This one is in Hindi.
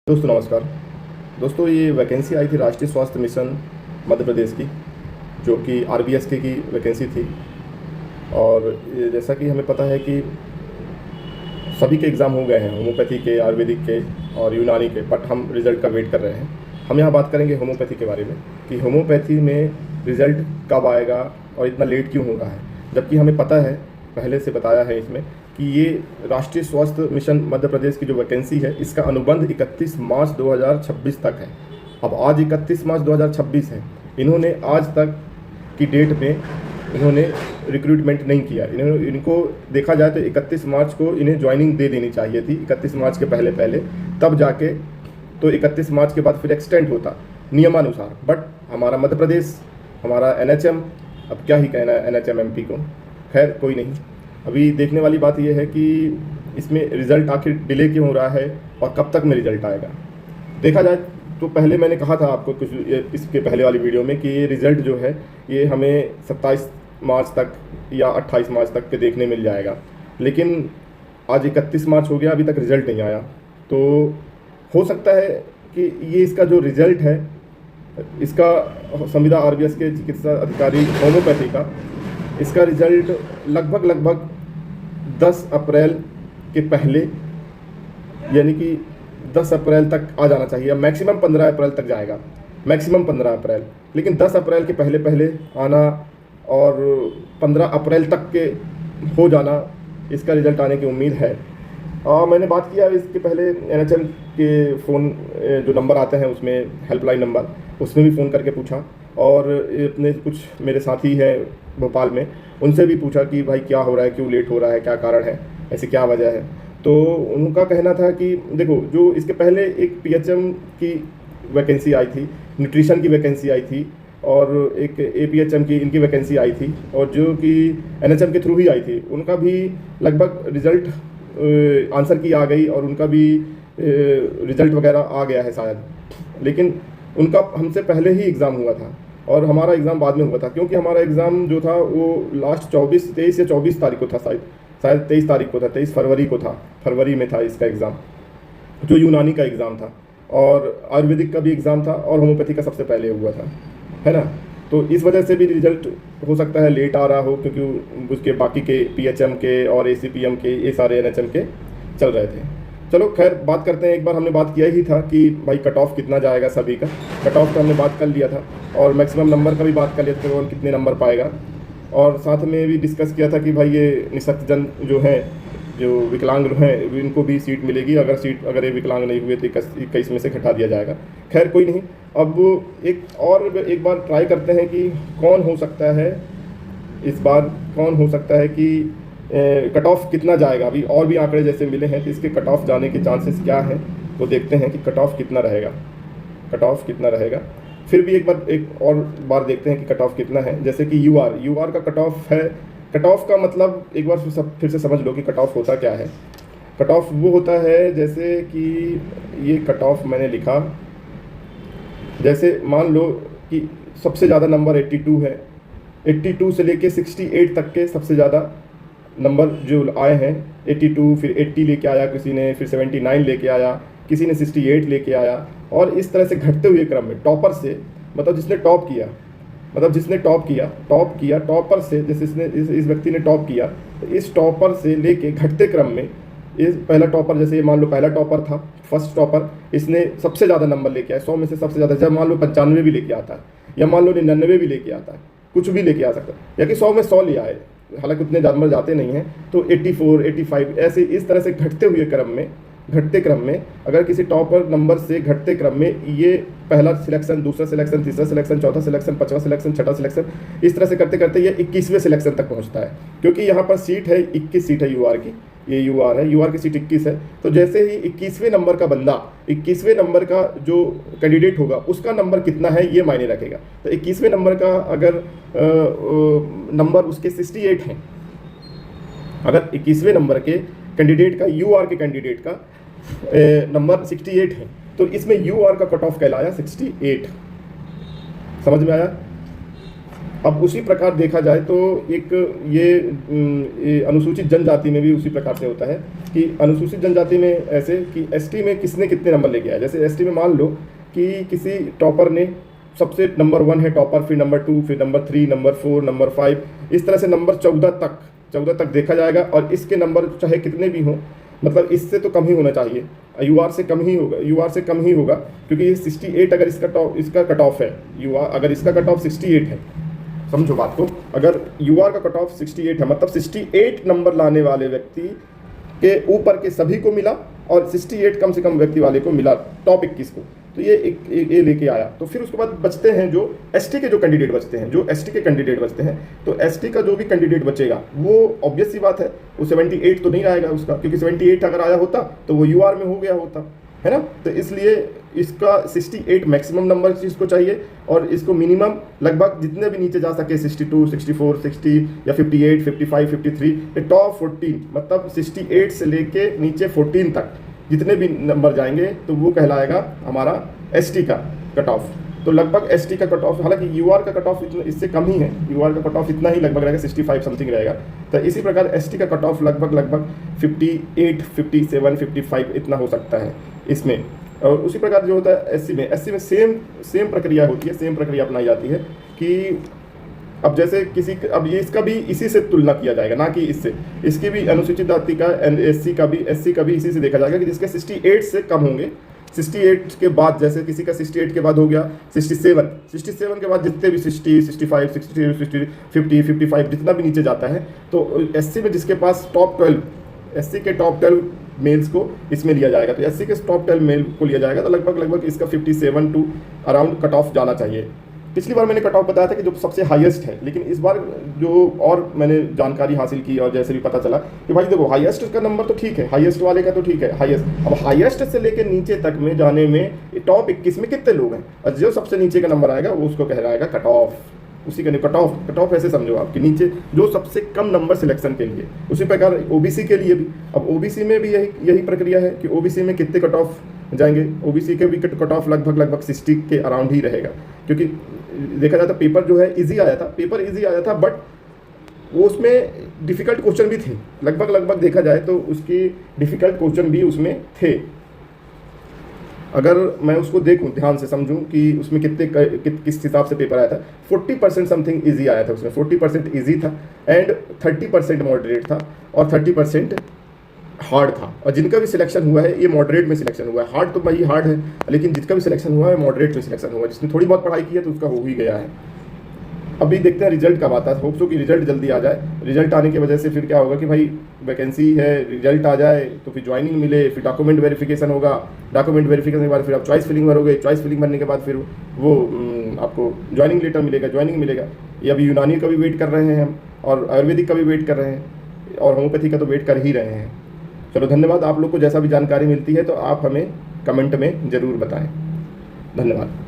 दोस्तों नमस्कार। दोस्तों ये वैकेंसी आई थी राष्ट्रीय स्वास्थ्य मिशन मध्य प्रदेश की, जो कि आरबीएसके की वैकेंसी थी। और जैसा कि हमें पता है कि सभी के एग्ज़ाम हो गए हैं, होम्योपैथी के, आयुर्वेदिक के और यूनानी के, बट हम रिज़ल्ट का वेट कर रहे हैं। हम यहाँ बात करेंगे होम्योपैथी के बारे में कि होम्योपैथी में रिज़ल्ट कब आएगा और इतना लेट क्यों हो रहा है, जबकि हमें पता है, पहले से बताया है इसमें कि ये राष्ट्रीय स्वास्थ्य मिशन मध्य प्रदेश की जो वैकेंसी है, इसका अनुबंध 31 मार्च 2026 तक है। अब आज 31 मार्च 2026 है। इन्होंने आज तक की डेट में इन्होंने रिक्रूटमेंट नहीं किया। इनको देखा जाए तो 31 मार्च को इन्हें ज्वाइनिंग दे देनी चाहिए थी, 31 मार्च के पहले पहले, तब जाके तो 31 मार्च के बाद फिर एक्सटेंड होता नियमानुसार। बट हमारा मध्य प्रदेश, हमारा एनएचएम, अब क्या ही कहना है एनएचएम एमपी को, खैर कोई नहीं। अभी देखने वाली बात यह है कि इसमें रिज़ल्ट आखिर डिले क्यों हो रहा है और कब तक में रिज़ल्ट आएगा। देखा जाए तो पहले मैंने कहा था आपको कुछ इसके पहले वाली वीडियो में कि ये रिज़ल्ट जो है ये हमें 27 मार्च तक या 28 मार्च तक के देखने मिल जाएगा, लेकिन आज 31 मार्च हो गया, अभी तक रिज़ल्ट नहीं आया। तो हो सकता है कि ये इसका जो रिज़ल्ट है, इसका संविदा आरबीएस के चिकित्सा अधिकारी होम्योपैथी का, इसका रिज़ल्ट लगभग 10 अप्रैल के पहले, यानी कि 10 अप्रैल तक आ जाना चाहिए। मैक्सिमम 15 अप्रैल तक जाएगा, मैक्सिमम 15 अप्रैल, लेकिन 10 अप्रैल के पहले पहले आना और 15 अप्रैल तक के हो जाना, इसका रिज़ल्ट आने की उम्मीद है। मैंने बात किया इसके पहले एनएचएम के फ़ोन जो नंबर आते हैं उसमें, हेल्पलाइन नंबर, उसमें भी फ़ोन करके पूछा, और अपने कुछ मेरे साथी हैं भोपाल में, उनसे भी पूछा कि भाई क्या हो रहा है, क्यों लेट हो रहा है, क्या कारण है, ऐसी क्या वजह है। तो उनका कहना था कि देखो, जो इसके पहले एक पीएचएम की वैकेंसी आई थी, न्यूट्रिशन की वैकेंसी आई थी, और एक एपीएचएम की इनकी वैकेंसी आई थी, और जो कि एनएचएम के थ्रू ही आई थी, उनका भी लगभग रिज़ल्ट आंसर की आ गई और उनका भी रिज़ल्ट वगैरह आ गया है शायद। लेकिन उनका हमसे पहले ही एग्ज़ाम हुआ था और हमारा एग्ज़ाम बाद में हुआ था, क्योंकि हमारा एग्ज़ाम जो था वो लास्ट 23 या 24 तारीख को था, शायद 23 तारीख को था, 23 फरवरी को था, फरवरी में था इसका एग्ज़ाम, जो यूनानी का एग्ज़ाम था, और आयुर्वेदिक का भी एग्ज़ाम था, और होम्योपैथी का सबसे पहले हुआ था, है ना। तो इस वजह से भी रिज़ल्ट हो सकता है लेट आ रहा हो, क्योंकि उसके बाकी के पीएचएम के और एसीपीएम के, ये सारे एनएचएम के चल रहे थे। चलो खैर, बात करते हैं। एक बार हमने बात किया ही था कि भाई कट ऑफ कितना जाएगा सभी का, कट ऑफ का हमने बात कर लिया था, और मैक्सिमम नंबर का भी बात कर लिया था, कौन कितने नंबर पाएगा, और साथ में भी डिस्कस किया था कि भाई ये निःशक्तजन जो हैं, जो विकलांग हैं, इनको भी सीट मिलेगी। अगर ये विकलांग नहीं हुए तो 21 में से घटा दिया जाएगा। खैर कोई नहीं, अब एक बार ट्राई करते हैं कि कौन हो सकता है इस बार, कौन हो सकता है कि कट ऑफ कितना जाएगा। अभी और भी आंकड़े जैसे मिले हैं तो इसके कट ऑफ जाने के चांसेस क्या हैं, तो देखते हैं कि कट ऑफ कितना रहेगा, कट ऑफ कितना रहेगा। फिर भी एक और बार देखते हैं कि कट ऑफ कितना है। जैसे कि यूआर का कट ऑफ है। कट ऑफ का मतलब एक बार फिर से समझ लो कि कट ऑफ होता क्या है। कट ऑफ वो होता है, जैसे कि ये कट ऑफ मैंने लिखा, जैसे मान लो कि सबसे ज़्यादा नंबर 82 है, 82 से लेके 68 तक के सबसे ज़्यादा नंबर जो आए हैं, 82, फिर 80 लेके आया किसी ने, फिर 79 लेके आया किसी ने, 68 लेके आया, और इस तरह से घटते हुए क्रम में टॉपर से, मतलब जिसने टॉप किया, टॉपर से, जैसे इस व्यक्ति ने टॉप किया, तो इस टॉपर से लेके घटते क्रम में, इस पहला टॉपर, जैसे मान लो पहला टॉपर था, फर्स्ट टॉपर, इसने सबसे ज़्यादा नंबर लेके आया, 100 में से सबसे ज़्यादा, जब मान लो 95 भी लेके आता है, या मान लो 99 भी लेके आता है, कुछ भी लेके आ सकता है, या कि 100 में 100 ले आए, हालांकि उतने नंबर जाते नहीं हैं, तो 84, 85 ऐसे इस तरह से घटते क्रम में अगर किसी टॉपर नंबर से घटते क्रम में ये पहला सिलेक्शन, दूसरा सिलेक्शन, तीसरा सिलेक्शन, चौथा सिलेक्शन, पांचवा सिलेक्शन, छठा सिलेक्शन, इस तरह से करते करते ये 21वें सिलेक्शन तक पहुंचता है। क्योंकि यहाँ पर सीट है 21 सीट है यूआर की, ये यूआर है, यूआर की सीट 21 है। तो जैसे ही 21वें नंबर का बंदा, 21वें नंबर का जो कैंडिडेट होगा, उसका नंबर कितना है ये मायने रखेगा। तो 21वें नंबर का अगर नंबर उसके 68 हैं, अगर 21वें नंबर के कैंडिडेट का, यूआर के कैंडिडेट का नंबर 68 है, तो इसमें यूआर का कट ऑफ कहलाया 68। समझ में आया। अब उसी प्रकार देखा जाए तो एक ये अनुसूचित जनजाति में भी उसी प्रकार से होता है कि अनुसूचित जनजाति में ऐसे कि एसटी में किसने कितने नंबर लेके आया। जैसे एसटी में मान लो कि किसी टॉपर ने सबसे नंबर 1 है टॉपर, फिर नंबर 2, फिर नंबर 3, नंबर 4, नंबर 5, इस तरह से नंबर 14 तक देखा जाएगा। और इसके नंबर चाहे कितने भी हों, मतलब इससे तो कम ही होना चाहिए, यूआर से कम ही होगा, क्योंकि ये 68 अगर इसका कट ऑफ है, यूआर अगर इसका कट ऑफ 68 है, समझो बात को, अगर यूआर का कट ऑफ 68 है मतलब 68 नंबर लाने वाले व्यक्ति के ऊपर के सभी को मिला और 68 कम से कम व्यक्ति वाले को मिला टॉप 21 को, तो ये लेके आया। तो फिर उसके बाद बचते हैं जो एसटी के कैंडिडेट बचते हैं, तो एसटी का जो भी कैंडिडेट बचेगा वो ऑब्वियस सी बात है वो 78 तो नहीं आएगा उसका, क्योंकि 78 अगर आया होता तो वो यूआर में हो गया होता, है ना। तो इसलिए इसका 68 मैक्सिमम नंबर इसको चाहिए और इसको मिनिमम लगभग जितने भी नीचे जा सके 62, 64, 60 या 58, 55, 53, ये टॉप 14 मतलब 68 से लेके नीचे 14 तक जितने भी नंबर जाएंगे तो वो कहलाएगा हमारा एसटी का कट ऑफ। तो लगभग एसटी का कट ऑफ, हालांकि यूआर का कट ऑफ इससे कम ही है, यूआर का कट ऑफ इतना ही लगभग रहेगा, 65 समथिंग रहेगा। तो इसी प्रकार एसटी का कट ऑफ लगभग 58, 57, 55 इतना हो सकता है इसमें। और उसी प्रकार जो होता है एससी में सेम प्रक्रिया होती है, सेम प्रक्रिया अपनाई जाती है कि अब जैसे अब ये इसका भी इसी से तुलना किया जाएगा, ना कि इससे, इसकी भी अनुसूचित जाति का एससी का भी इसी से देखा जाएगा कि जिसके 68 से कम होंगे, 68 के बाद, जैसे किसी का 68 के बाद हो गया 67 के बाद जितने भी 60, 65, 60, 50, 55 जितना भी नीचे जाता है, तो एससी में जिसके पास टॉप 12, एससी के टॉप 12 मेल्स को इसमें लिया जाएगा। तो एससी के टॉप 12 मेल को लिया जाएगा, तो लगभग इसका 57 टू अराउंड कट ऑफ जाना चाहिए। पिछली बार मैंने कट ऑफ बताया था कि जो सबसे हाईएस्ट है, लेकिन इस बार जो और मैंने जानकारी हासिल की और जैसे भी पता चला कि भाई देखो हाईएस्ट का नंबर तो ठीक है, हाईएस्ट वाले का तो ठीक है, अब हाईएस्ट से लेकर नीचे तक में जाने में टॉप 21 में कितने लोग हैं, और जो सबसे नीचे का नंबर आएगा वो उसको कहलाएगा कट ऑफ। उसी का कट ऑफ ऐसे समझो आपके नीचे जो सबसे कम नंबर सिलेक्शन के लिए। उसी प्रकार ओबीसी के लिए भी, अब ओबीसी में भी यही प्रक्रिया है कि ओबीसी में कितने कट ऑफ जाएंगे, ओबीसी के भी कट ऑफ लगभग 60 के अराउंड ही रहेगा, क्योंकि देखा जाता पेपर जो है इजी आया था, बट वो उसमें डिफ़िकल्ट क्वेश्चन भी थे, लगभग देखा जाए तो उसकी डिफ़िकल्ट क्वेश्चन भी उसमें थे। अगर मैं उसको देखूं, ध्यान से समझूं कि उसमें किस हिसाब से पेपर आया था, 40% समथिंग ईजी आया था उसमें, 40% ईजी था एंड 30% मॉडरेट था और 30% हार्ड था। और जिनका भी सिलेक्शन हुआ है ये मॉडरेट में सिलेक्शन हुआ है, हार्ड तो भाई हार्ड है, लेकिन जिसका भी सिलेक्शन हुआ है मॉडरेट में सिलेक्शन हुआ है। जिसने थोड़ी बहुत पढ़ाई की है तो उसका हो ही गया है। अभी देखते हैं रिजल्ट कब आता है, होप सो कि रिजल्ट जल्दी आ जाए। रिजल्ट आने की वजह से फिर क्या होगा कि भाई वैकेंसी है, रिजल्ट आ जाए तो फिर ज्वाइनिंग मिले, फिर डॉक्यूमेंट वेरिफिकेशन होगा, डॉक्यूमेंट वेरिफिकेशन के बाद फिर आप चॉइस फिलिंग भरोगे, चॉइस फिलिंग भरने के बाद फिर वो आपको ज्वाइनिंग लेटर मिलेगा। ये अभी यूनानी का भी वेट कर रहे हैं हम, और आयुर्वेदिक का भी वेट कर रहे हैं, और होम्योपैथी का तो वेट कर ही रहे हैं। चलो धन्यवाद। आप लोग को जैसा भी जानकारी मिलती है तो आप हमें कमेंट में ज़रूर बताएं। धन्यवाद।